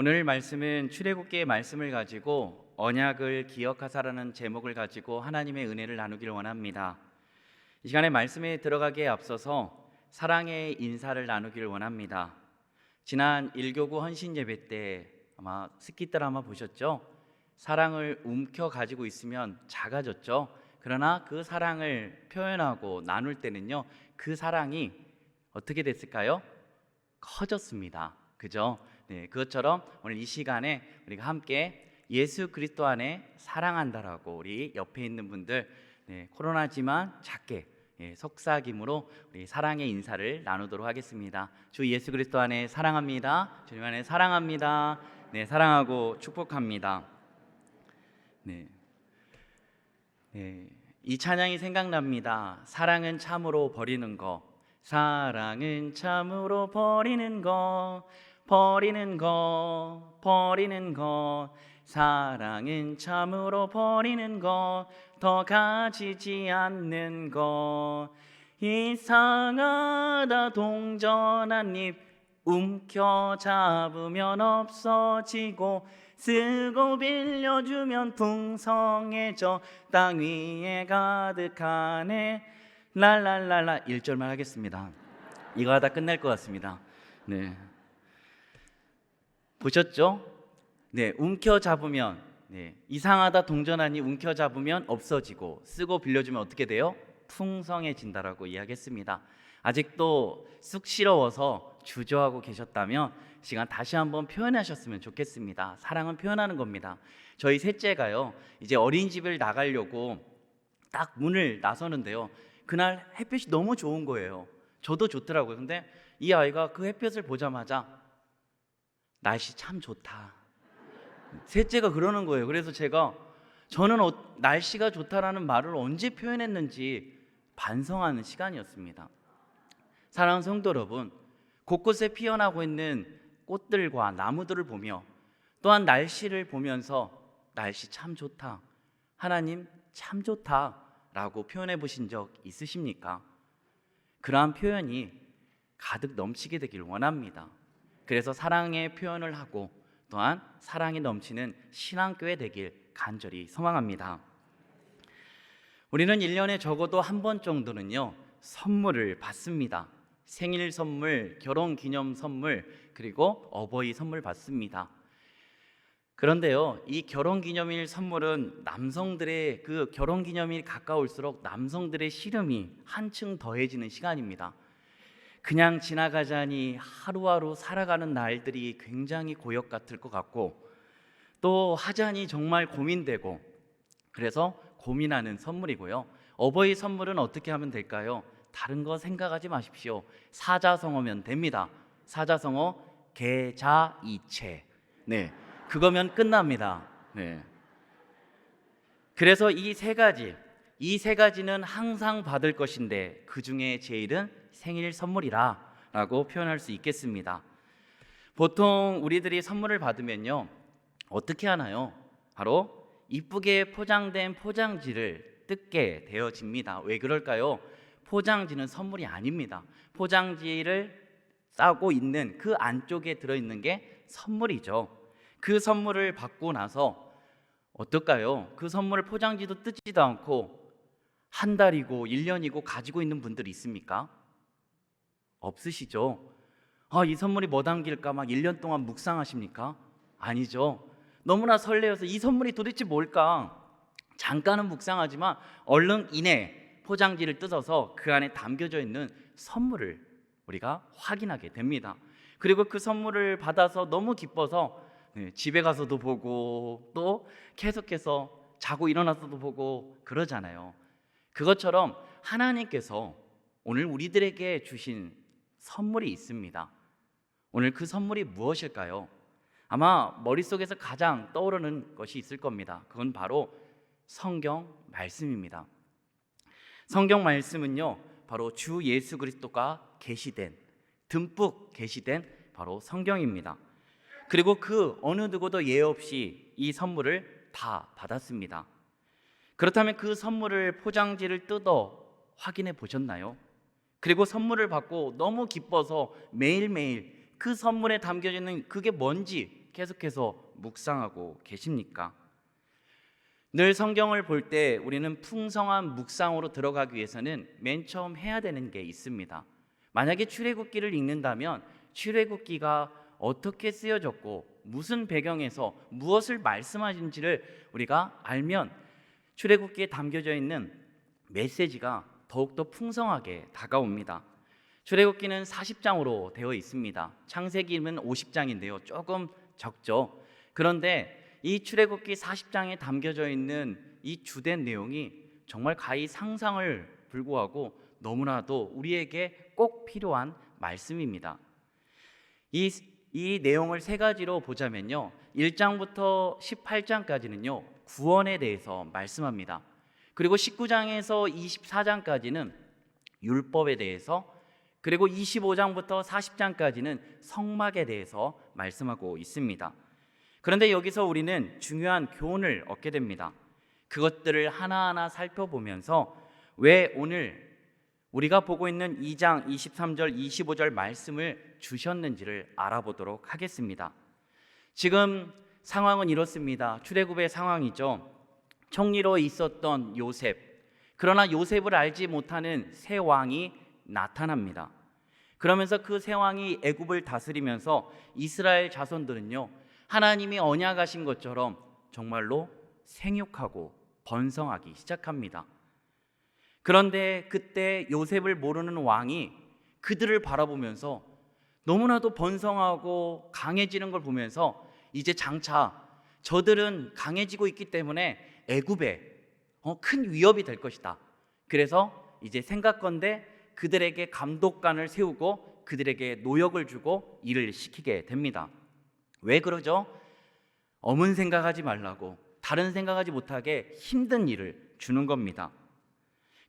오늘 말씀은 출애굽기의 말씀을 가지고 언약을 기억하사라는 제목을 가지고 하나님의 은혜를 나누기를 원합니다. 이 시간에 말씀에 들어가기에 앞서서 사랑의 인사를 나누기를 원합니다. 지난 1교구 헌신 예배 때 아마 스키 드라마 보셨죠? 사랑을 움켜 가지고 있으면 작아졌죠. 그러나 그 사랑을 표현하고 나눌 때는요, 그 사랑이 어떻게 됐을까요? 커졌습니다. 그죠? 네, 그것처럼 오늘 이 시간에 우리가 함께 예수 그리스도 안에 사랑한다라고 우리 옆에 있는 분들, 코로나지만 작게 속삭임으로 우리 사랑의 인사를 나누도록 하겠습니다. 주 예수 그리스도 안에 사랑합니다. 주님 안에 사랑합니다. 네, 사랑하고 축복합니다. 이 찬양이 생각납니다. 사랑은 참으로 버리는 거, 사랑은 참으로 버리는 거, 버리는 거, 버리는 거, 사랑은 참으로 버리는 거, 더 가지지 않는 거. 이상하다 동전 한 입 움켜 잡으면 없어지고, 쓰고 빌려주면 풍성해져 땅 위에 가득하네. 랄랄랄라. 1절만 하겠습니다. 이거 하다 끝날 것 같습니다. 네, 보셨죠? 네, 움켜잡으면 이상하다 동전하니 움켜잡으면 없어지고, 쓰고 빌려주면 어떻게 돼요? 풍성해진다라고 이야기했습니다. 아직도 쑥스러워서 주저하고 계셨다면 시간 다시 한번 표현하셨으면 좋겠습니다. 사랑은 표현하는 겁니다. 저희 셋째가요, 이제 어린이집을 나가려고 딱 문을 나서는데요, 그날 햇빛이 너무 좋은 거예요. 저도 좋더라고요. 근데 이 아이가 그 햇볕을 보자마자 날씨 참 좋다, 셋째가 그러는 거예요. 그래서 저는 날씨가 좋다라는 말을 언제 표현했는지 반성하는 시간이었습니다. 사랑하는 성도 여러분, 곳곳에 피어나고 있는 꽃들과 나무들을 보며, 또한 날씨를 보면서 날씨 참 좋다, 하나님 참 좋다 라고 표현해 보신 적 있으십니까? 그러한 표현이 가득 넘치게 되길 원합니다. 그래서 사랑의 표현을 하고 또한 사랑이 넘치는 신앙교회 되길 간절히 소망합니다. 우리는 1년에 적어도 한 번 정도는요, 선물을 받습니다. 생일 선물, 결혼 기념 선물, 그리고 어버이 선물 받습니다. 그런데요, 이 결혼 기념일 선물은 남성들의 그 결혼 기념일이 가까울수록 남성들의 시름이 한층 더해지는 시간입니다. 그냥 지나가자니 하루하루 살아가는 날들이 굉장히 고역 같을 것 같고, 또 하자니 정말 고민되고, 그래서 고민하는 선물이고요. 어버이 선물은 어떻게 하면 될까요? 다른 거 생각하지 마십시오. 사자성어면 됩니다. 사자성어 계자이체. 네, 그거면 끝납니다. 네. 그래서 이 세 가지는 항상 받을 것인데, 그 중에 제일은 생일 선물이라 라고 표현할 수 있겠습니다. 보통 우리들이 선물을 받으면요, 어떻게 하나요? 바로 이쁘게 포장된 포장지를 뜯게 되어집니다. 왜 그럴까요? 포장지는 선물이 아닙니다. 포장지를 싸고 있는 그 안쪽에 들어있는 게 선물이죠. 그 선물을 받고 나서 어떨까요? 그 선물을 포장지도 뜯지도 않고 한 달이고 1년이고 가지고 있는 분들이 있습니까? 없으시죠? 이 선물이 뭐 담길까 막 1년 동안 묵상하십니까? 아니죠. 너무나 설레어서 이 선물이 도대체 뭘까? 잠깐은 묵상하지만 얼른 이내 포장지를 뜯어서 그 안에 담겨져 있는 선물을 우리가 확인하게 됩니다. 그리고 그 선물을 받아서 너무 기뻐서 집에 가서도 보고, 또 계속해서 자고 일어나서도 보고 그러잖아요. 그것처럼 하나님께서 오늘 우리들에게 주신 선물이 있습니다. 오늘 그 선물이 무엇일까요? 아마 머릿속에서 가장 떠오르는 것이 있을 겁니다. 그건 바로 성경 말씀입니다. 성경 말씀은요, 바로 주 예수 그리스도가 듬뿍 계시된 바로 성경입니다. 그리고 그 어느 누구도 예 없이 이 선물을 다 받았습니다. 그렇다면 그 선물을 포장지를 뜯어 확인해 보셨나요? 그리고 선물을 받고 너무 기뻐서 매일매일 그 선물에 담겨져 있는 그게 뭔지 계속해서 묵상하고 계십니까? 늘 성경을 볼 때 우리는 풍성한 묵상으로 들어가기 위해서는 맨 처음 해야 되는 게 있습니다. 만약에 출애굽기를 읽는다면 출애굽기가 어떻게 쓰여졌고 무슨 배경에서 무엇을 말씀하신지를 우리가 알면 출애굽기에 담겨져 있는 메시지가 더욱더 풍성하게 다가옵니다. 출애굽기는 40장으로 되어 있습니다. 창세기는 50장인데요. 조금 적죠. 그런데 이 출애굽기 40장에 담겨져 있는 이 주된 내용이 정말 가히 상상을 불구하고 너무나도 우리에게 꼭 필요한 말씀입니다. 이 내용을 세 가지로 보자면요, 1장부터 18장까지는요 구원에 대해서 말씀합니다. 그리고 19장에서 24장까지는 율법에 대해서, 그리고 25장부터 40장까지는 성막에 대해서 말씀하고 있습니다. 그런데 여기서 우리는 중요한 교훈을 얻게 됩니다. 그것들을 하나하나 살펴보면서 왜 오늘 우리가 보고 있는 2장 23절 25절 말씀을 주셨는지를 알아보도록 하겠습니다. 지금 상황은 이렇습니다. 출애굽의 상황이죠. 총리로 있었던 요셉, 그러나 요셉을 알지 못하는 새 왕이 나타납니다. 그러면서 그 새 왕이 애굽을 다스리면서 이스라엘 자손들은요, 하나님이 언약하신 것처럼 정말로 생육하고 번성하기 시작합니다. 그런데 그때 요셉을 모르는 왕이 그들을 바라보면서 너무나도 번성하고 강해지는 걸 보면서 이제 장차 저들은 강해지고 있기 때문에 애굽에 큰 위협이 될 것이다. 그래서 이제 생각건대 그들에게 감독관을 세우고 그들에게 노역을 주고 일을 시키게 됩니다. 왜 그러죠? 엄은 생각하지 말라고, 다른 생각하지 못하게 힘든 일을 주는 겁니다.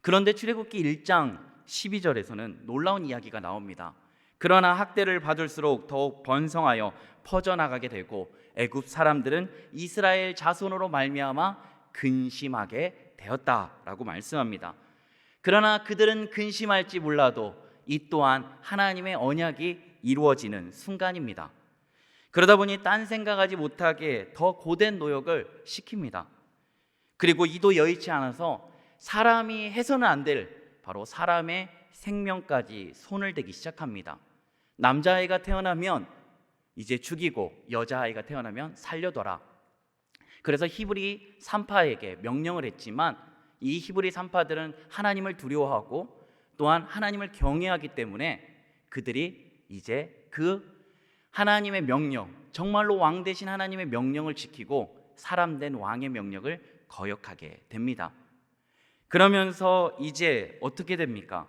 그런데 출애굽기 1장 12절에서는 놀라운 이야기가 나옵니다. 그러나 학대를 받을수록 더욱 번성하여 퍼져나가게 되고 애굽 사람들은 이스라엘 자손으로 말미암아 근심하게 되었다라고 말씀합니다. 그러나 그들은 근심할지 몰라도 이 또한 하나님의 언약이 이루어지는 순간입니다. 그러다 보니 딴 생각하지 못하게 더 고된 노역을 시킵니다. 그리고 이도 여의치 않아서 사람이 해서는 안 될 바로 사람의 생명까지 손을 대기 시작합니다. 남자아이가 태어나면 이제 죽이고 여자아이가 태어나면 살려둬라. 그래서 히브리 산파에게 명령을 했지만 이 히브리 산파들은 하나님을 두려워하고 또한 하나님을 경외하기 때문에 그들이 이제 그 하나님의 명령, 정말로 왕 대신 하나님의 명령을 지키고 사람된 왕의 명령을 거역하게 됩니다. 그러면서 이제 어떻게 됩니까?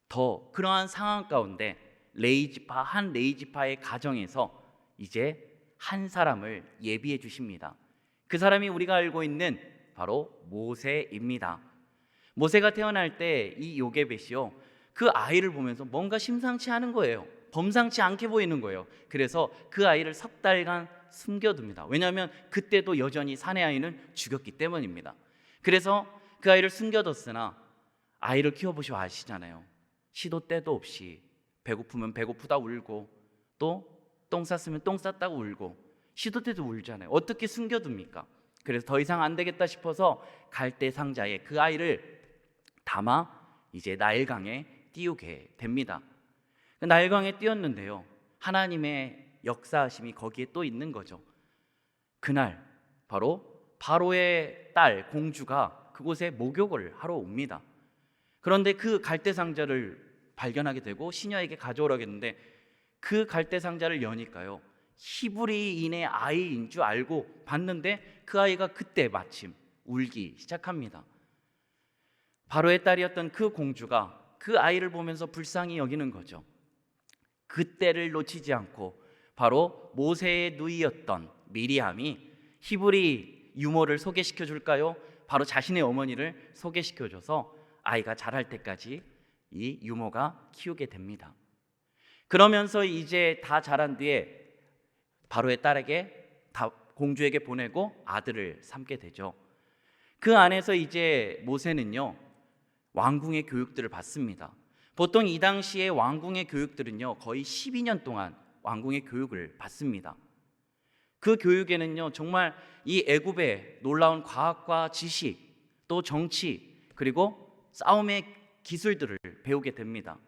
더 그러한 상황 가운데 한 레이지파의 가정에서 이제 한 사람을 예비해 주십니다. 그 사람이 우리가 알고 있는 바로 모세입니다. 모세가 태어날 때 이 요게벳이요, 그 아이를 보면서 뭔가 심상치 않은 거예요. 범상치 않게 보이는 거예요. 그래서 그 아이를 석 달간 숨겨둡니다. 왜냐하면 그때도 여전히 사내 아이는 죽였기 때문입니다. 그래서 그 아이를 숨겨뒀으나 아이를 키워보시고 아시잖아요. 시도 때도 없이 배고프면 배고프다 울고 또 똥 쌌으면 똥 쌌다고 울고 시도 때도 울잖아요. 어떻게 숨겨둡니까? 그래서 더 이상 안 되겠다 싶어서 갈대 상자에 그 아이를 담아 이제 나일강에 띄우게 됩니다. 나일강에 띄웠는데요, 하나님의 역사하심이 거기에 또 있는 거죠. 그날 바로 바로의 딸 공주가 그곳에 목욕을 하러 옵니다. 그런데 그 갈대 상자를 발견하게 되고 시녀에게 가져오라고 했는데 그 갈대 상자를 여니까요, 히브리인의 아이인 줄 알고 봤는데 그 아이가 그때 마침 울기 시작합니다. 바로의 딸이었던 그 공주가 그 아이를 보면서 불쌍히 여기는 거죠. 그때를 놓치지 않고 바로 모세의 누이였던 미리암이 히브리 유모를 소개시켜 줄까요? 바로 자신의 어머니를 소개시켜줘서 아이가 자랄 때까지 이 유모가 키우게 됩니다. 그러면서 이제 다 자란 뒤에 바로의 딸에게 공주에게 보내고 아들을 삼게 되죠. 그 안에서 이제 모세는요, 왕궁의 교육들을 받습니다. 보통 이 당시에 왕궁의 교육들은요, 거의 12년 동안 왕궁의 교육을 받습니다. 그 교육에는요, 정말 이 애굽의 놀라운 과학과 지식, 또 정치, 그리고 싸움의 기술들을 배우게 됩니다.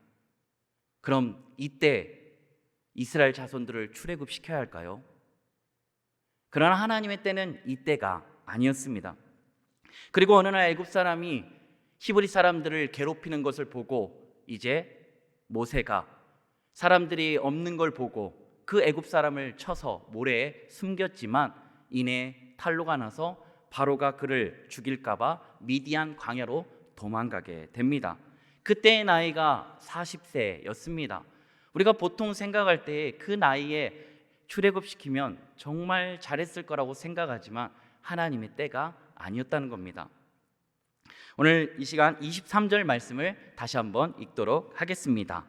그럼 이때 이스라엘 자손들을 출애굽시켜야 할까요? 그러나 하나님의 때는 이때가 아니었습니다. 그리고 어느 날 애굽 사람이 히브리 사람들을 괴롭히는 것을 보고 이제 모세가 사람들이 없는 걸 보고 그 애굽 사람을 쳐서 모래에 숨겼지만 이내 탈로가 나서 바로가 그를 죽일까 봐 미디안 광야로 도망가게 됩니다. 그때의 나이가 40세였습니다. 우리가 보통 생각할 때 그 나이에 출애굽시키면 정말 잘했을 거라고 생각하지만 하나님의 때가 아니었다는 겁니다. 오늘 이 시간 23절 말씀을 다시 한번 읽도록 하겠습니다.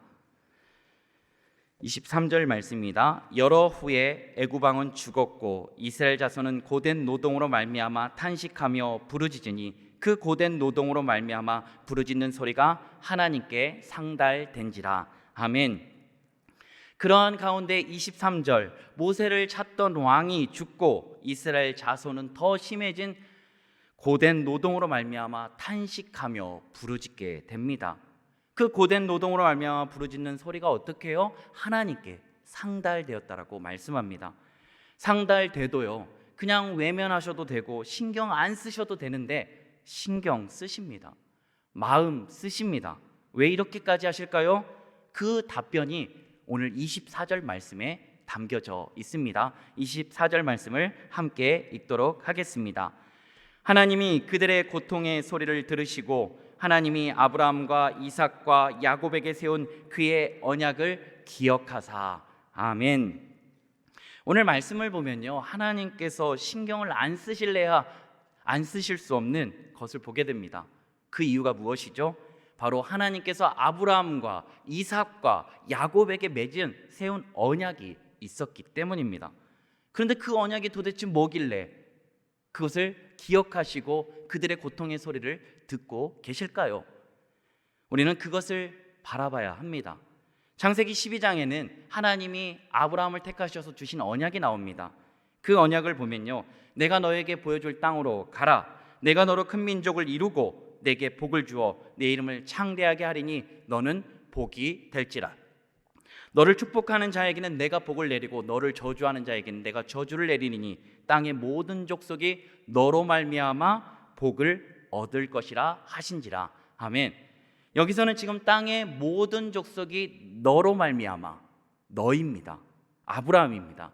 23절 말씀입니다. 여러 후에 애굽 왕은 죽었고 이스라엘 자손은 고된 노동으로 말미암아 탄식하며 부르짖으니 그 고된 노동으로 말미암아 부르짖는 소리가 하나님께 상달된지라. 아멘. 그러한 가운데 23절 모세를 찾던 왕이 죽고 이스라엘 자손은 더 심해진 고된 노동으로 말미암아 탄식하며 부르짖게 됩니다. 그 고된 노동으로 말미암아 부르짖는 소리가 어떻게 해요? 하나님께 상달되었다라고 말씀합니다. 상달돼도요, 그냥 외면하셔도 되고 신경 안 쓰셔도 되는데 신경 쓰십니다. 마음 쓰십니다. 왜 이렇게까지 하실까요? 그 답변이 오늘 24절 말씀에 담겨져 있습니다. 24절 말씀을 함께 읽도록 하겠습니다. 하나님이 그들의 고통의 소리를 들으시고 하나님이 아브라함과 이삭과 야곱에게 세운 그의 언약을 기억하사. 아멘. 오늘 말씀을 보면요, 하나님께서 신경을 안 쓰실래야 안 쓰실 수 없는 것을 보게 됩니다. 그 이유가 무엇이죠? 바로 하나님께서 아브라함과 이삭과 야곱에게 세운 언약이 있었기 때문입니다. 그런데 그 언약이 도대체 뭐길래 그것을 기억하시고 그들의 고통의 소리를 듣고 계실까요? 우리는 그것을 바라봐야 합니다. 창세기 12장에는 하나님이 아브라함을 택하셔서 주신 언약이 나옵니다. 그 언약을 보면요, 내가 너에게 보여줄 땅으로 가라. 내가 너로 큰 민족을 이루고 내게 복을 주어 내 이름을 창대하게 하리니 너는 복이 될지라. 너를 축복하는 자에게는 내가 복을 내리고 너를 저주하는 자에게는 내가 저주를 내리니 땅의 모든 족속이 너로 말미암아 복을 얻을 것이라 하신지라. 아멘. 여기서는 지금 땅의 모든 족속이 너로 말미암아, 너입니다. 아브라함입니다.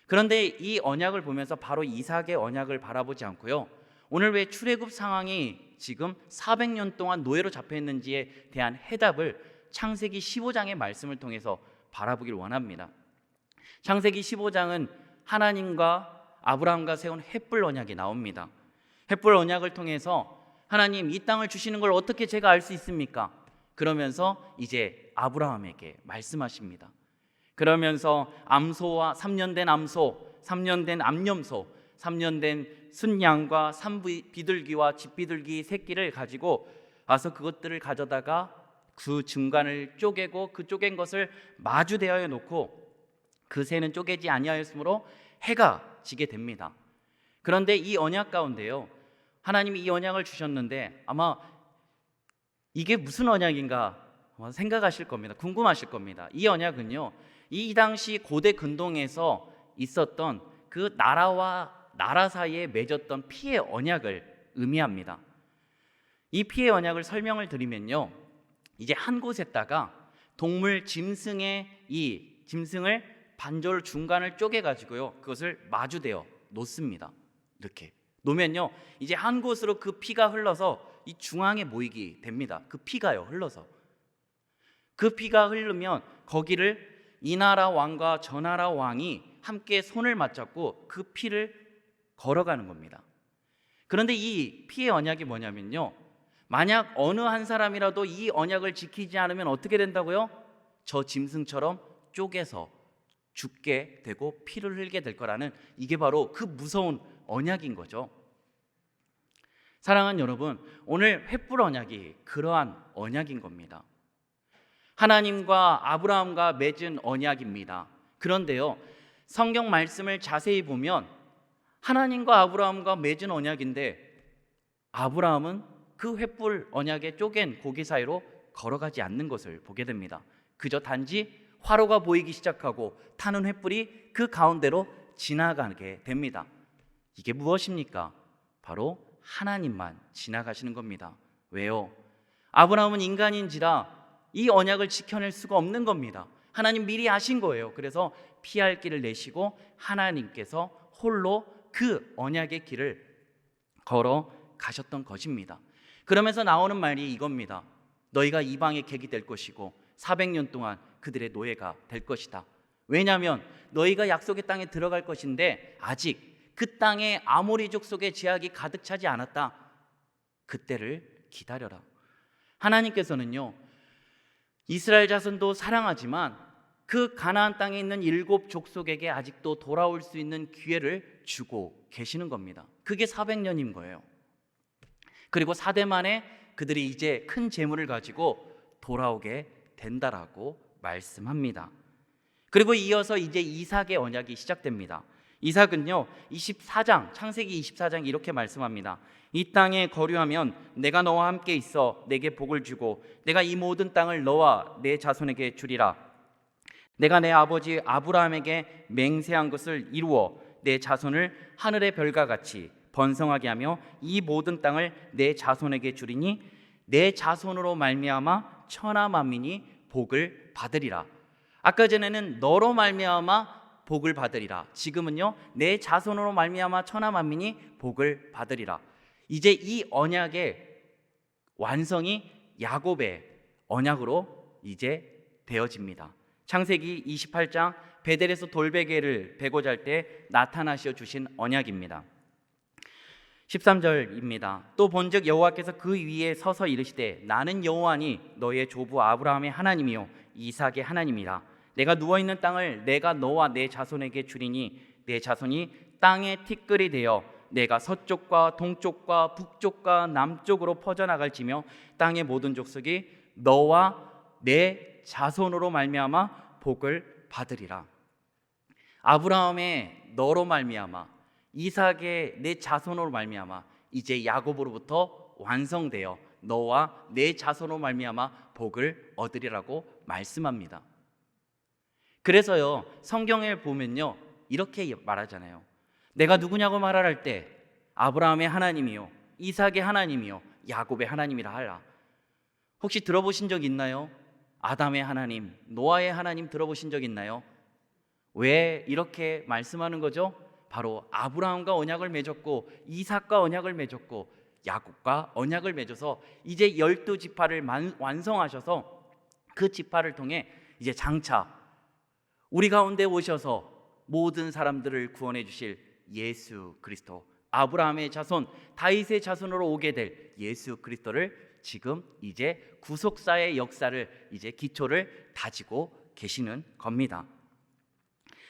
그런데 이 언약을 보면서 바로 이삭의 언약을 바라보지 않고요, 오늘 왜 출애굽 상황이 지금 400년 동안 노예로 잡혀 있는지에 대한 해답을 창세기 15장의 말씀을 통해서 바라보길 원합니다. 창세기 15장은 하나님과 아브라함과 세운 헷불 언약이 나옵니다. 헷불 언약을 통해서 하나님, 이 땅을 주시는 걸 어떻게 제가 알 수 있습니까? 그러면서 이제 아브라함에게 말씀하십니다. 그러면서 암소와 3년 된 암소, 3년 된 암염소, 3년 된 순양과 산비둘기와 집비둘기 새끼를 가지고 와서 그것들을 가져다가 그 중간을 쪼개고 그 쪼갠 것을 마주대하여 놓고 그 새는 쪼개지 아니하였으므로 해가 지게 됩니다. 그런데 이 언약 가운데요, 하나님이 이 언약을 주셨는데 아마 이게 무슨 언약인가 생각하실 겁니다. 궁금하실 겁니다. 이 언약은요, 이 당시 고대 근동에서 있었던 그 나라와 나라 사이에 맺었던 피의 언약을 의미합니다. 이 피의 언약을 설명을 드리면요, 이제 한 곳에다가 동물 짐승의 이 짐승을 반절 중간을 쪼개 가지고요, 그것을 마주대어 놓습니다. 이렇게 놓으면요, 이제 한 곳으로 그 피가 흘러서 이 중앙에 모이게 됩니다. 그 피가요, 흘러서 그 피가 흐르면 거기를 이 나라 왕과 저 나라 왕이 함께 손을 맞잡고 그 피를 걸어가는 겁니다. 그런데 이 피의 언약이 뭐냐면요, 만약 어느 한 사람이라도 이 언약을 지키지 않으면 어떻게 된다고요? 저 짐승처럼 쪼개서 죽게 되고 피를 흘게 될 거라는, 이게 바로 그 무서운 언약인 거죠. 사랑하는 여러분, 오늘 횃불 언약이 그러한 언약인 겁니다. 하나님과 아브라함과 맺은 언약입니다. 그런데요, 성경 말씀을 자세히 보면 하나님과 아브라함과 맺은 언약인데 아브라함은 그 횃불 언약에 쪼갠 고기 사이로 걸어가지 않는 것을 보게 됩니다. 그저 단지 화로가 보이기 시작하고 타는 횃불이 그 가운데로 지나가게 됩니다. 이게 무엇입니까? 바로 하나님만 지나가시는 겁니다. 왜요? 아브라함은 인간인지라 이 언약을 지켜낼 수가 없는 겁니다. 하나님 미리 아신 거예요. 그래서 피할 길을 내시고 하나님께서 홀로 그 언약의 길을 걸어 가셨던 것입니다. 그러면서 나오는 말이 이겁니다. 너희가 이방의 객이 될 것이고 400년 동안 그들의 노예가 될 것이다. 왜냐하면 너희가 약속의 땅에 들어갈 것인데 아직 그 땅에 아모리족 속의 제약이 가득 차지 않았다. 그때를 기다려라. 하나님께서는요, 이스라엘 자손도 사랑하지만 그 가나안 땅에 있는 7 족속에게 아직도 돌아올 수 있는 기회를 주고 계시는 겁니다. 그게 400년인 거예요. 그리고 4대 만에 그들이 이제 큰 재물을 가지고 돌아오게 된다라고 말씀합니다. 그리고 이어서 이제 이삭의 언약이 시작됩니다. 이삭은요 24장 창세기 24장 이렇게 말씀합니다. 이 땅에 거류하면 내가 너와 함께 있어 내게 복을 주고 내가 이 모든 땅을 너와 내 자손에게 주리라. 내가 내 아버지 아브라함에게 맹세한 것을 이루어 내 자손을 하늘의 별과 같이 번성하게 하며 이 모든 땅을 내 자손에게 주리니 내 자손으로 말미암아 천하 만민이 복을 받으리라. 아까 전에는 너로 말미암아 복을 받으리라. 지금은요 내 자손으로 말미암아 천하 만민이 복을 받으리라. 이제 이 언약의 완성이 야곱의 언약으로 이제 되어집니다. 창세기 28장 베델에서 돌베개를 베고 잘 때 나타나시어 주신 언약입니다. 13절입니다. 또 본즉 여호와께서 그 위에 서서 이르시되 나는 여호와니 너의 조부 아브라함의 하나님이요 이삭의 하나님이라. 내가 누워있는 땅을 내가 너와 내 자손에게 주리니 내 자손이 땅의 티끌이 되어 내가 서쪽과 동쪽과 북쪽과 남쪽으로 퍼져나갈지며 땅의 모든 족속이 너와 내 자손으로 말미암아 복을 받으리라. 아브라함의 너로 말미암아 이삭의 내 자손으로 말미암아 이제 야곱으로부터 완성되어 너와 내 자손으로 말미암아 복을 얻으리라고 말씀합니다. 그래서요 성경에 보면요 이렇게 말하잖아요. 내가 누구냐고 말할 때 아브라함의 하나님이요 이삭의 하나님이요 야곱의 하나님이라 하라. 혹시 들어보신 적 있나요? 아담의 하나님, 노아의 하나님 들어보신 적 있나요? 왜 이렇게 말씀하는 거죠? 바로 아브라함과 언약을 맺었고 이삭과 언약을 맺었고 야곱과 언약을 맺어서 이제 12지파를 완성하셔서 그 지파를 통해 이제 장차 우리 가운데 오셔서 모든 사람들을 구원해 주실 예수 그리스도, 아브라함의 자손 다윗의 자손으로 오게 될 예수 그리스도를 지금 이제 구속사의 역사를 이제 기초를 다지고 계시는 겁니다.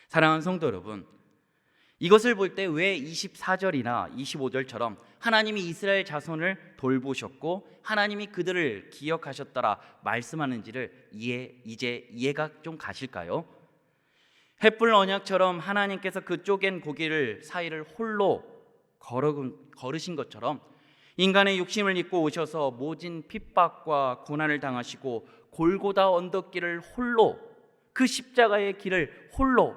사랑하는 성도 여러분, 이것을 볼 때 왜 24절이나 25절처럼 하나님이 이스라엘 자손을 돌보셨고 하나님이 그들을 기억하셨더라 말씀하는지를 이제 이해가 좀 가실까요? 횃불 언약처럼 하나님께서 그 쪼갠 고기를 사이를 홀로 걸으신 것처럼 인간의 욕심을 입고 오셔서 모진 핍박과 고난을 당하시고 골고다 언덕길을 홀로 그 십자가의 길을 홀로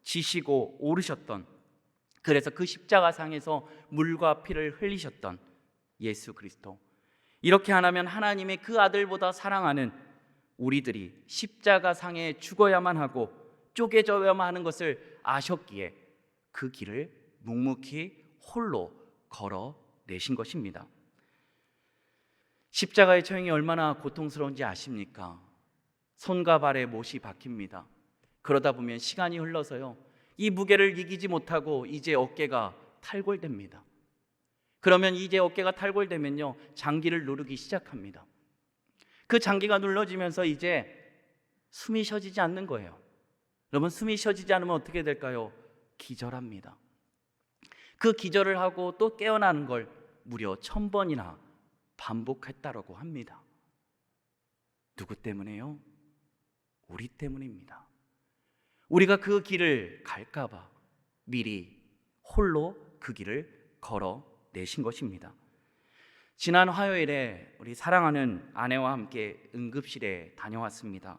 지시고 오르셨던, 그래서 그 십자가상에서 물과 피를 흘리셨던 예수 그리스도, 이렇게 하나면 하나님의 그 아들보다 사랑하는 우리들이 십자가상에 죽어야만 하고 쪼개져야만 하는 것을 아셨기에 그 길을 묵묵히 홀로 걸어내신 것입니다. 십자가의 처형이 얼마나 고통스러운지 아십니까? 손과 발에 못이 박힙니다. 그러다 보면 시간이 흘러서요 이 무게를 이기지 못하고 이제 어깨가 탈골됩니다. 그러면 이제 어깨가 탈골되면요 장기를 누르기 시작합니다. 그 장기가 눌러지면서 이제 숨이 쉬어지지 않는 거예요. 여러분, 숨이 쉬어지지 않으면 어떻게 될까요? 기절합니다. 그 기절을 하고 또 깨어나는 걸 무려 1000번이나 반복했다라고 합니다. 누구 때문에요? 우리 때문입니다. 우리가 그 길을 갈까 봐 미리 홀로 그 길을 걸어내신 것입니다. 지난 화요일에 우리 사랑하는 아내와 함께 응급실에 다녀왔습니다.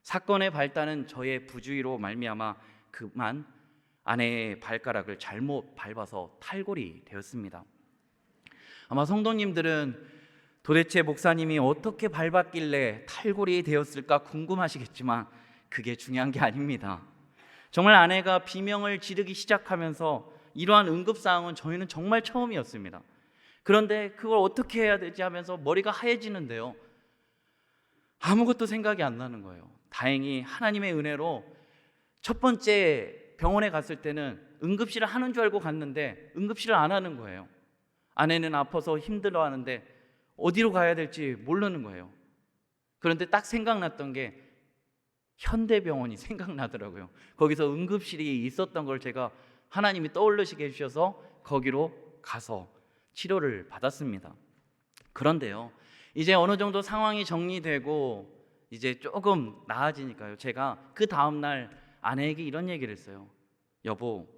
사건의 발단은 저의 부주의로 말미암아 그만 아내의 발가락을 잘못 밟아서 탈골이 되었습니다. 아마 성도님들은 도대체 목사님이 어떻게 밟았길래 탈골이 되었을까 궁금하시겠지만 그게 중요한 게 아닙니다. 정말 아내가 비명을 지르기 시작하면서 이러한 응급상황은 저희는 정말 처음이었습니다. 그런데 그걸 어떻게 해야 되지 하면서 머리가 하얘지는데요, 아무것도 생각이 안 나는 거예요. 다행히 하나님의 은혜로 첫 번째 병원에 갔을 때는 응급실을 하는 줄 알고 갔는데 응급실을 안 하는 거예요. 아내는 아파서 힘들어하는데 어디로 가야 될지 모르는 거예요. 그런데 딱 생각났던 게 현대병원이 생각나더라고요. 거기서 응급실이 있었던 걸 제가 하나님이 떠올리시게 해주셔서 거기로 가서 치료를 받았습니다. 그런데요, 이제 어느 정도 상황이 정리되고 이제 조금 나아지니까요, 제가 그 다음날 아내에게 이런 얘기를 했어요. 여보,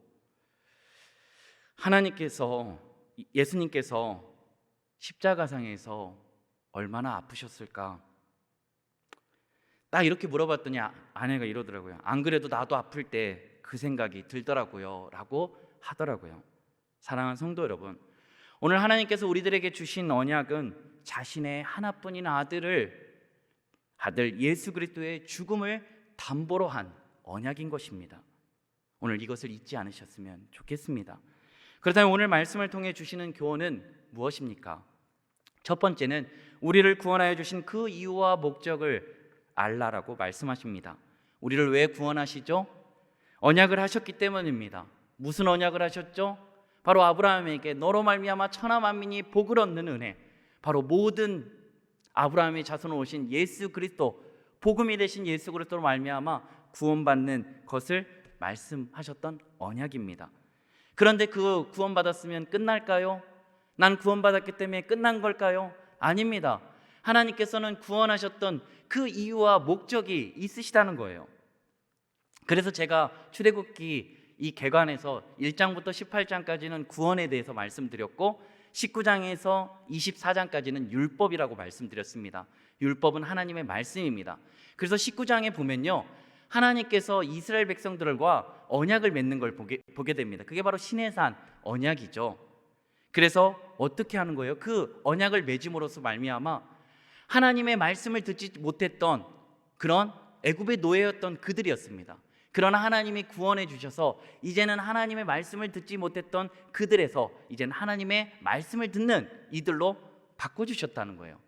예수님께서 십자가상에서 얼마나 아프셨을까? 딱 이렇게 물어봤더니 아내가 이러더라고요. 안 그래도 나도 아플 때 그 생각이 들더라고요 라고 하더라고요. 사랑하는 성도 여러분, 오늘 하나님께서 우리들에게 주신 언약은 자신의 하나뿐인 아들 예수 그리스도의 죽음을 담보로 한 언약인 것입니다. 오늘 이것을 잊지 않으셨으면 좋겠습니다. 그렇다면 오늘 말씀을 통해 주시는 교훈은 무엇입니까? 첫 번째는 우리를 구원하여 주신 그 이유와 목적을 알라라고 말씀하십니다. 우리를 왜 구원하시죠? 언약을 하셨기 때문입니다. 무슨 언약을 하셨죠? 바로 아브라함에게 너로 말미암아 천하 만민이 복을 얻는 은혜, 바로 모든 아브라함의 자손으로 오신 예수 그리스도, 복음이 되신 예수 그리스도로 말미암아 구원받는 것을 말씀하셨던 언약입니다. 그런데 그 구원받았으면 끝날까요? 난 구원받았기 때문에 끝난 걸까요? 아닙니다. 하나님께서는 구원하셨던 그 이유와 목적이 있으시다는 거예요. 그래서 제가 출애굽기 이 개관에서 1장부터 18장까지는 구원에 대해서 말씀드렸고 19장에서 24장까지는 율법이라고 말씀드렸습니다. 율법은 하나님의 말씀입니다. 그래서 19장에 보면요, 하나님께서 이스라엘 백성들과 언약을 맺는 걸 보게 됩니다. 그게 바로 시내산 언약이죠. 그래서 어떻게 하는 거예요? 그 언약을 맺음으로써 말미암아 하나님의 말씀을 듣지 못했던 그런 애굽의 노예였던 그들이었습니다. 그러나 하나님이 구원해 주셔서 이제는 하나님의 말씀을 듣지 못했던 그들에서 이제는 하나님의 말씀을 듣는 이들로 바꿔주셨다는 거예요.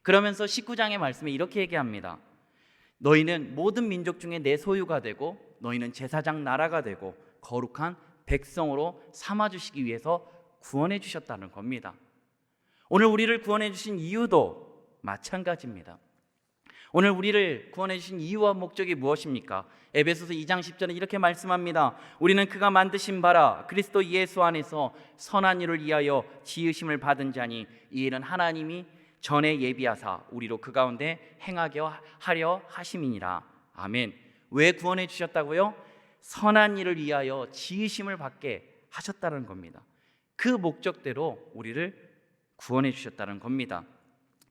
그러면서 19장의 말씀에 이렇게 얘기합니다. 너희는 모든 민족 중에 내 소유가 되고 너희는 제사장 나라가 되고 거룩한 백성으로 삼아주시기 위해서 구원해 주셨다는 겁니다. 오늘 우리를 구원해 주신 이유도 마찬가지입니다. 오늘 우리를 구원해 주신 이유와 목적이 무엇입니까? 에베소서 2장 10절에 이렇게 말씀합니다. 우리는 그가 만드신 바라 그리스도 예수 안에서 선한 일을 위하여 지으심을 받은 자니 이 일은 하나님이 전에 예비하사 우리로 그 가운데 행하게 하려 하심이니라. 아멘. 왜 구원해 주셨다고요? 선한 일을 위하여 지으심을 받게 하셨다는 겁니다. 그 목적대로 우리를 구원해 주셨다는 겁니다.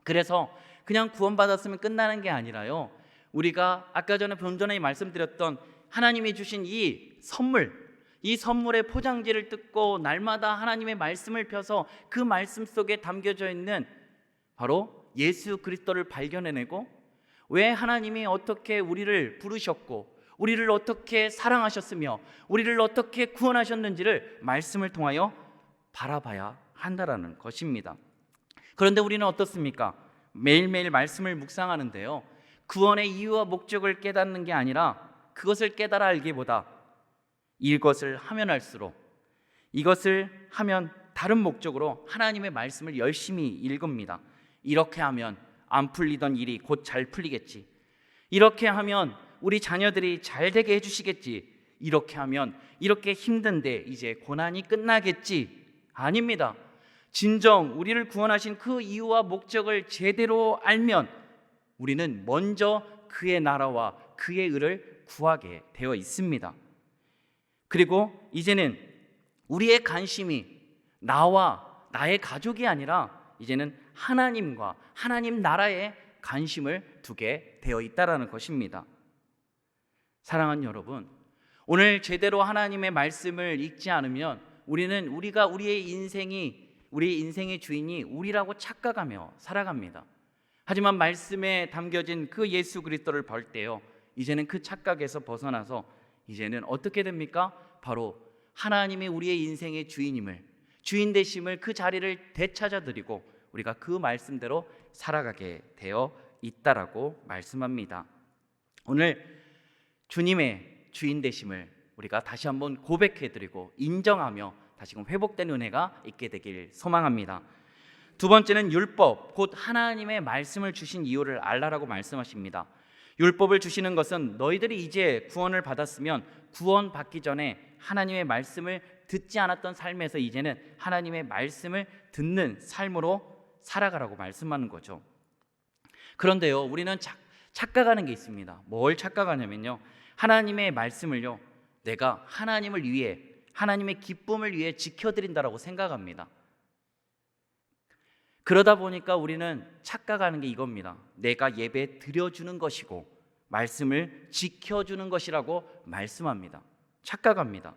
그래서 그냥 구원받았으면 끝나는 게 아니라요, 우리가 아까 전에 본전에 말씀드렸던 하나님이 주신 이 선물의 포장지를 뜯고 날마다 하나님의 말씀을 펴서 그 말씀 속에 담겨져 있는 바로 예수 그리스도를 발견해내고 왜 하나님이 어떻게 우리를 부르셨고 우리를 어떻게 사랑하셨으며 우리를 어떻게 구원하셨는지를 말씀을 통하여 바라봐야 한다라는 것입니다. 그런데 우리는 어떻습니까? 매일매일 말씀을 묵상하는데요, 구원의 이유와 목적을 깨닫는 게 아니라 그것을 깨달아 알기보다 이것을 하면 할수록 이것을 하면 다른 목적으로 하나님의 말씀을 열심히 읽습니다. 이렇게 하면 안 풀리던 일이 곧 잘 풀리겠지. 이렇게 하면 우리 자녀들이 잘 되게 해주시겠지. 이렇게 하면 이렇게 힘든데 이제 고난이 끝나겠지. 아닙니다. 진정 우리를 구원하신 그 이유와 목적을 제대로 알면 우리는 먼저 그의 나라와 그의 의를 구하게 되어 있습니다. 그리고 이제는 우리의 관심이 나와 나의 가족이 아니라 이제는 하나님과 하나님 나라에 관심을 두게 되어 있다라는 것입니다. 사랑하는 여러분, 오늘 제대로 하나님의 말씀을 읽지 않으면 우리의 인생의 주인이 우리라고 착각하며 살아갑니다. 하지만 말씀에 담겨진 그 예수 그리스도를 볼 때요, 이제는 그 착각에서 벗어나서 이제는 어떻게 됩니까? 바로 하나님이 우리의 인생의 주인 되심을 그 자리를 되찾아드리고 우리가 그 말씀대로 살아가게 되어 있다라고 말씀합니다. 오늘 주님의 주인 되심을 우리가 다시 한번 고백해드리고 인정하며 다시금 회복된 은혜가 있게 되길 소망합니다. 두 번째는 율법, 곧 하나님의 말씀을 주신 이유를 알라라고 말씀하십니다. 율법을 주시는 것은 너희들이 이제 구원을 받았으면 구원받기 전에 하나님의 말씀을 듣지 않았던 삶에서 이제는 하나님의 말씀을 듣는 삶으로 살아가라고 말씀하는 거죠. 그런데요, 우리는 착각하는 게 있습니다. 뭘 착각하냐면요, 하나님의 말씀을요, 내가 하나님을 위해, 하나님의 기쁨을 위해 지켜드린다라고 생각합니다. 그러다 보니까 우리는 착각하는 게 이겁니다. 내가 예배 드려주는 것이고 말씀을 지켜주는 것이라고 말씀합니다. 착각합니다.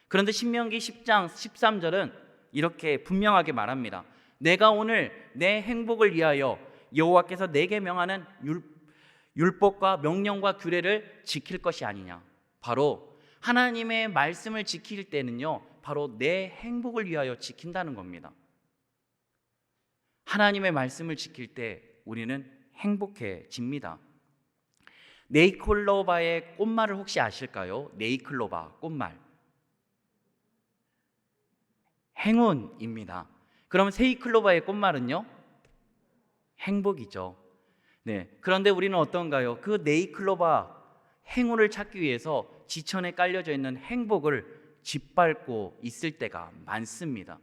그런데 신명기 10장 13절은 이렇게 분명하게 말합니다. 내가 오늘 내 행복을 위하여 여호와께서 내게 명하는 율법과 명령과 규례를 지킬 것이 아니냐. 바로 하나님의 말씀을 지킬 때는요, 바로 내 행복을 위하여 지킨다는 겁니다. 하나님의 말씀을 지킬 때 우리는 행복해집니다. 네이클로바의 꽃말을 혹시 아실까요? 네이클로바 꽃말, 행운입니다. 그럼 세이클로바의 꽃말은요? 행복이죠. 네. 그런데 우리는 어떤가요? 그 네이클로바 행운을 찾기 위해서 지천에 깔려져 있는 행복을 짓밟고 있을 때가 많습니다.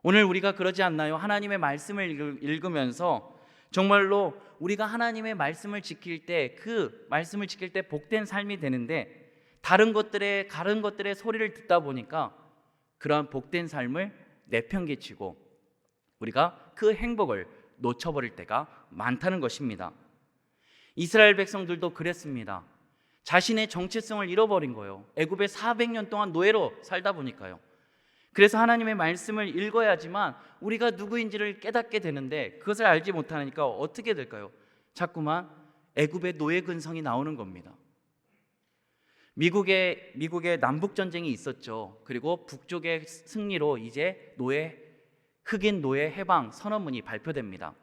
오늘 우리가 그러지 않나요? 하나님의 말씀을 읽으면서 정말로 우리가 하나님의 말씀을 지킬 때, 그 말씀을 지킬 때 복된 삶이 되는데 다른 것들의 소리를 듣다 보니까 그러한 복된 삶을 내팽개치고 우리가 그 행복을 놓쳐버릴 때가 많다는 것입니다. 이스라엘 백성들도 그랬습니다. 자신의 정체성을 잃어버린 거예요. 애굽에 400년 동안 노예로 살다 보니까요. 그래서 하나님의 말씀을 읽어야지만 우리가 누구인지를 깨닫게 되는데 그것을 알지 못하니까 어떻게 될까요? 자꾸만 애굽의 노예 근성이 나오는 겁니다. 미국의 남북 전쟁이 있었죠. 그리고 북쪽의 승리로 이제 흑인 노예 해방 선언문이 발표됩니다.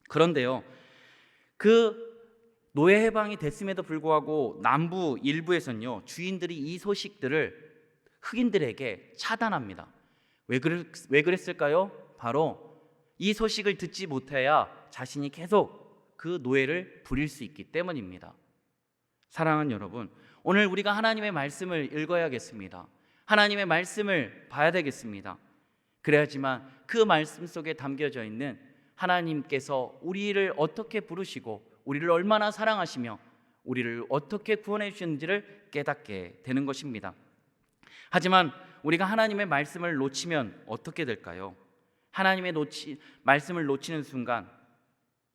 그런데요, 그 노예 해방이 됐음에도 불구하고 남부 일부에서는요, 주인들이 이 소식들을 흑인들에게 차단합니다. 왜 그랬을까요? 바로 이 소식을 듣지 못해야 자신이 계속 그 노예를 부릴 수 있기 때문입니다. 사랑하는 여러분, 오늘 우리가 하나님의 말씀을 읽어야겠습니다. 하나님의 말씀을 봐야 되겠습니다. 그래야지만 그 말씀 속에 담겨져 있는 하나님께서 우리를 어떻게 부르시고 우리를 얼마나 사랑하시며 우리를 어떻게 구원해 주시는지를 깨닫게 되는 것입니다. 하지만 우리가 하나님의 말씀을 놓치면 어떻게 될까요? 하나님의 말씀을 놓치는 순간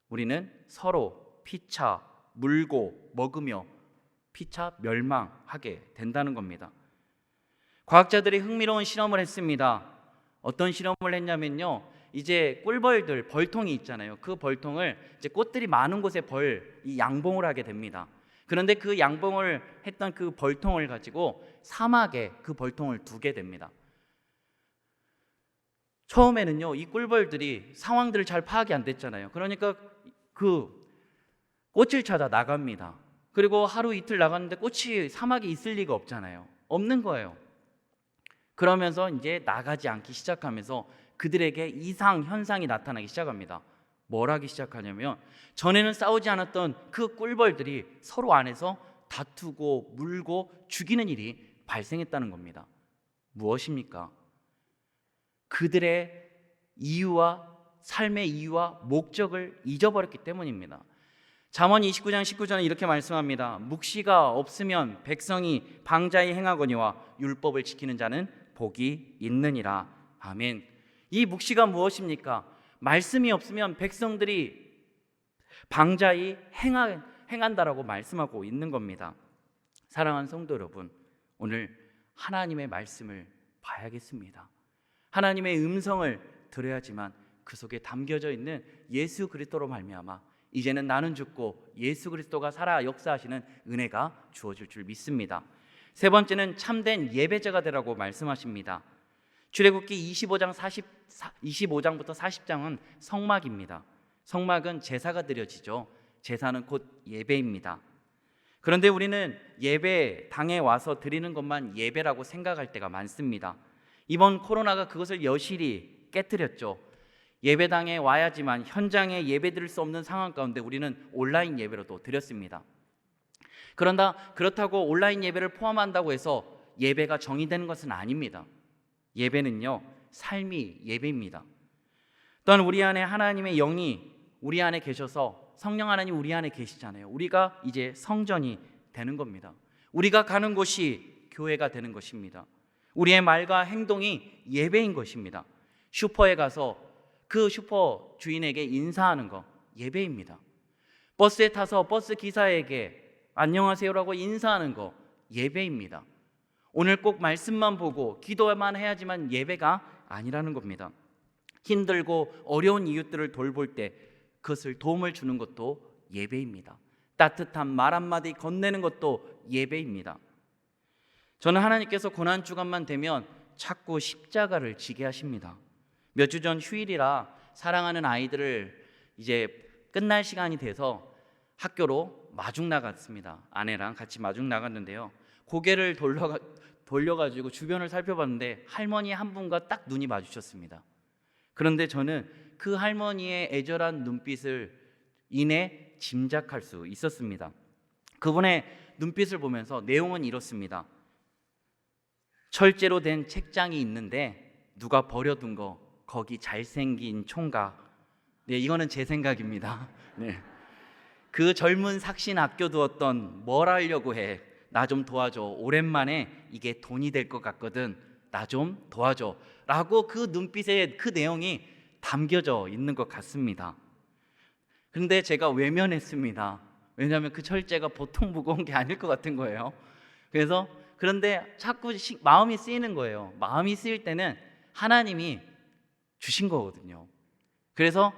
우리는 서로 피차 물고 먹으며 피차 멸망하게 된다는 겁니다. 과학자들이 흥미로운 실험을 했습니다. 어떤 실험을 했냐면요, 이제 꿀벌들 벌통이 있잖아요. 그 벌통을 이제 꽃들이 많은 곳에 이 양봉을 하게 됩니다. 그런데 그 양봉을 했던 그 벌통을 가지고 사막에 그 벌통을 두게 됩니다. 처음에는요, 이 꿀벌들이 상황들을 잘 파악이 안 됐잖아요. 그러니까 그 꽃을 찾아 나갑니다. 그리고 하루 이틀 나갔는데 꽃이 사막에 있을 리가 없잖아요. 없는 거예요. 그러면서 이제 나가지 않기 시작하면서 그들에게 이상 현상이 나타나기 시작합니다. 뭘 하기 시작하냐면 전에는 싸우지 않았던 그 꿀벌들이 서로 안에서 다투고 물고 죽이는 일이 발생했다는 겁니다. 무엇입니까? 그들의 삶의 이유와 목적을 잊어버렸기 때문입니다. 잠언 29장 19절에 이렇게 말씀합니다. 묵시가 없으면 백성이 방자히 행하거니와 율법을 지키는 자는 복이 있느니라. 아멘. 이 묵시가 무엇입니까? 말씀이 없으면 백성들이 방자히 행한다라고 말씀하고 있는 겁니다. 사랑하는 성도 여러분, 오늘 하나님의 말씀을 봐야겠습니다. 하나님의 음성을 들어야지만 그 속에 담겨져 있는 예수 그리스도로 말미암아 이제는 나는 죽고 예수 그리스도가 살아 역사하시는 은혜가 주어질 줄 믿습니다. 세 번째는 참된 예배자가 되라고 말씀하십니다. 출애굽기 25장부터 40장은 성막입니다. 성막은 제사가 드려지죠. 제사는 곧 예배입니다. 그런데 우리는 예배당에 와서 드리는 것만 예배라고 생각할 때가 많습니다. 이번 코로나가 그것을 여실히 깨뜨렸죠. 예배당에 와야지만 현장에 예배 드릴 수 없는 상황 가운데 우리는 온라인 예배로도 드렸습니다. 그렇다고 온라인 예배를 포함한다고 해서 예배가 정의되는 것은 아닙니다. 예배는요, 삶이 예배입니다. 또한 우리 안에 하나님의 영이 우리 안에 계셔서 성령 하나님 우리 안에 계시잖아요. 우리가 이제 성전이 되는 겁니다. 우리가 가는 곳이 교회가 되는 것입니다. 우리의 말과 행동이 예배인 것입니다. 슈퍼에 가서 그 슈퍼 주인에게 인사하는 거 예배입니다. 버스에 타서 버스 기사에게 안녕하세요라고 인사하는 거 예배입니다. 오늘 꼭 말씀만 보고 기도만 해야지만 예배가 아니라는 겁니다. 힘들고 어려운 이웃들을 돌볼 때 그것을 도움을 주는 것도 예배입니다. 따뜻한 말 한마디 건네는 것도 예배입니다. 저는 하나님께서 고난주간만 되면 자꾸 십자가를 지게 하십니다. 몇 주 전 휴일이라 사랑하는 아이들을 이제 끝날 시간이 돼서 학교로 마중 나갔습니다. 아내랑 같이 마중 나갔는데요. 고개를 돌려가지고 주변을 살펴봤는데 할머니 한 분과 딱 눈이 마주쳤습니다. 그런데 저는 그 할머니의 애절한 눈빛을 이내 짐작할 수 있었습니다. 그분의 눈빛을 보면서 내용은 이렇습니다. 철제로 된 책장이 있는데 누가 버려둔 거 거기 잘생긴 총각. 네, 이거는 제 생각입니다. 네. 그 젊은 삭신 아껴두었던 뭘 하려고 해. 나 좀 도와줘. 오랜만에 이게 돈이 될 것 같거든. 나 좀 도와줘. 라고 그 눈빛에 그 내용이 담겨져 있는 것 같습니다. 그런데 제가 외면했습니다. 왜냐하면 그 철제가 보통 무거운 게 아닐 것 같은 거예요. 그런데 자꾸 마음이 쓰이는 거예요. 마음이 쓰일 때는 하나님이 주신 거거든요. 그래서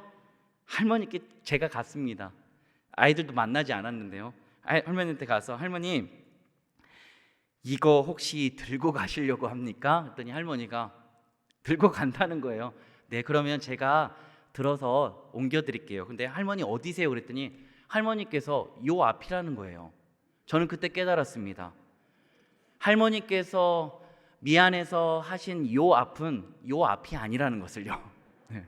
할머니께 제가 갔습니다. 아이들도 만나지 않았는데요. 할머니한테 가서 할머니 이거 혹시 들고 가시려고 합니까? 그랬더니 할머니가 들고 간다는 거예요. 네, 그러면 제가 들어서 옮겨드릴게요. 근데 할머니 어디세요? 그랬더니 할머니께서 요 앞이라는 거예요. 저는 그때 깨달았습니다. 할머니께서 미안해서 하신 요 앞은 요 앞이 아니라는 것을요. 네.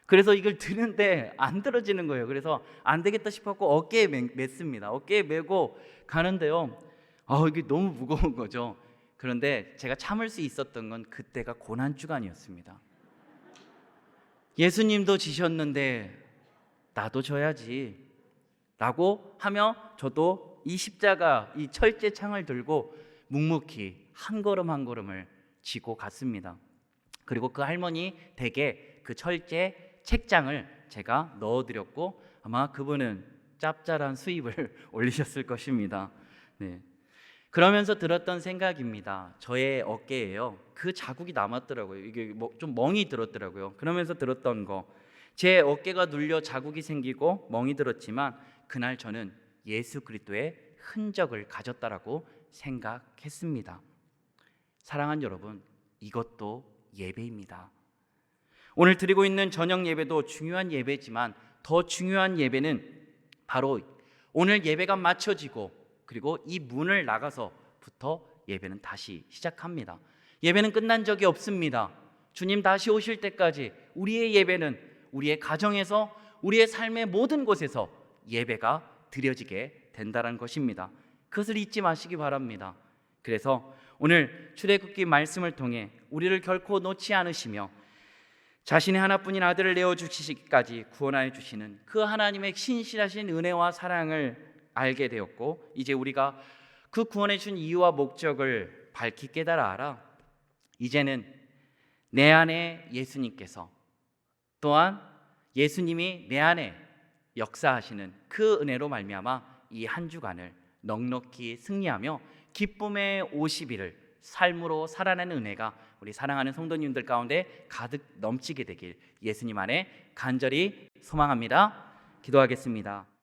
그래서 이걸 드는데 안 들어지는 거예요. 그래서 안 되겠다 싶었고 어깨에 맸습니다. 어깨에 메고 가는데요. 이게 너무 무거운 거죠. 그런데 제가 참을 수 있었던 건 그때가 고난주간이었습니다. 예수님도 지셨는데 나도 져야지 라고 하며 저도 이 십자가, 이 철제 창을 들고 묵묵히 한 걸음 한 걸음을 지고 갔습니다. 그리고 그 할머니 댁에 그 철제 책장을 제가 넣어드렸고 아마 그분은 짭짤한 수입을 올리셨을 것입니다. 네. 그러면서 들었던 생각입니다. 저의 어깨에요. 그 자국이 남았더라고요. 이게 좀 멍이 들었더라고요. 그러면서 들었던 거, 제 어깨가 눌려 자국이 생기고 멍이 들었지만 그날 저는 예수 그리스도의 흔적을 가졌다라고 생각했습니다. 사랑하는 여러분, 이것도 예배입니다. 오늘 드리고 있는 저녁 예배도 중요한 예배지만 더 중요한 예배는 바로 오늘 예배가 마쳐지고 그리고 이 문을 나가서부터 예배는 다시 시작합니다. 예배는 끝난 적이 없습니다. 주님 다시 오실 때까지 우리의 예배는 우리의 가정에서 우리의 삶의 모든 곳에서 예배가 드려지게 된다는 것입니다. 그것을 잊지 마시기 바랍니다. 그래서 오늘 출애굽기 말씀을 통해 우리를 결코 놓지 않으시며 자신의 하나뿐인 아들을 내어주시기까지 구원하여 주시는 그 하나님의 신실하신 은혜와 사랑을 알게 되었고, 이제 우리가 그 구원해 준 이유와 목적을 밝히 깨달아 알아 이제는 내 안에 예수님께서, 또한 예수님이 내 안에 역사하시는 그 은혜로 말미암아 이 한 주간을 넉넉히 승리하며 기쁨의 50일을 삶으로 살아내는 은혜가 우리 사랑하는 성도님들 가운데 가득 넘치게 되길 예수님 안에 간절히 소망합니다. 기도하겠습니다.